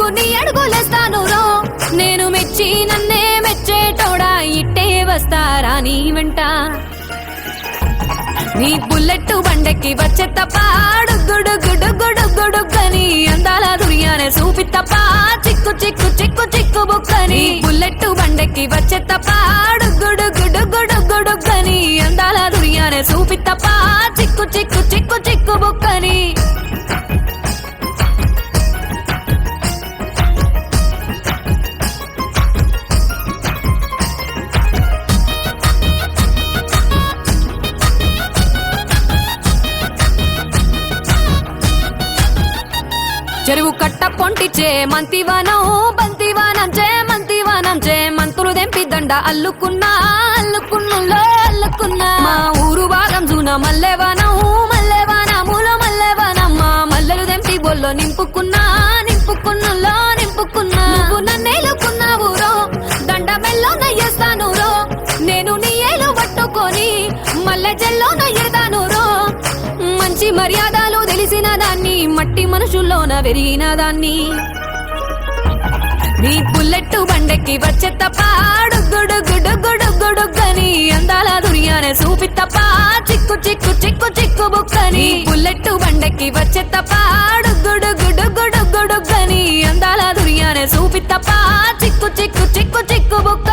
ముగ్గురిని అడుగులేస్తాను రో నేను మెచ్చి నన్నే మెచ్చేటోడా ఇట్టే వస్తారా నీ వెంట నీ బుల్లెట్ బండెక్కి వచ్చే తప్ప డుగ్గుడుగ్గుడుగ్గుడుగ్గుడుగ్గని అందాల దుర్యానే చూపి తప్ప చిక్కు చిక్కు చిక్కు చిక్కు బుక్కని బుల్లెట్ బండెక్కి వచ్చే తప్ప డుగ్గుడుగ్గుడుగ్గుడుగ్గుడుగ్గని అందాల దుర్యానే చూపి తప్ప చిక్కు చిక్కు చిక్కు చిక్కు బుక్కని చెరువు కట్ట పొంటిచే మంతివానం బంతివానం చే మంతివానం చే మంతులు దెంపి దండ అల్లుకున్నా అల్లుకున్నులో అల్లుకున్నా మా ఊరు భాగం జూన మల్లెవానం మల్లెవానములో మల్లెవానమ్మ మల్లెలు దెంపి బొల్లో నింపుకున్నా నింపుకున్నులో నింపుకున్నా నువ్వు నన్నేలుకున్నావు రో దండ మెల్లో నయ్యేస్తాను రో నేను నీ ఏలు పట్టుకొని మల్లె జల్లో నయ్యేదాను రో మంచి మర్యాదలు తెలిసిన దాన్ని మట్టి మనుషుల్లోన పెరిగిన దాన్ని నీ బుల్లెట్ బండెక్కి వచ్చే తప్ప డుగ్గుడుగ్గుడుగ్గుడుగ్గుడుగ్గని అందాల దుర్యానే చూపి తప్ప చిక్కు చిక్కు చిక్కు చిక్కు బుక్కని బుల్లెట్ బండెక్కి వచ్చే తప్ప డుగ్గుడుగ్గుడుగ్గుడుగ్గుడుగ్గని అందాల దుర్యానే చూపి తప్ప చిక్కు చిక్కు చిక్కు చిక్కు బుక్క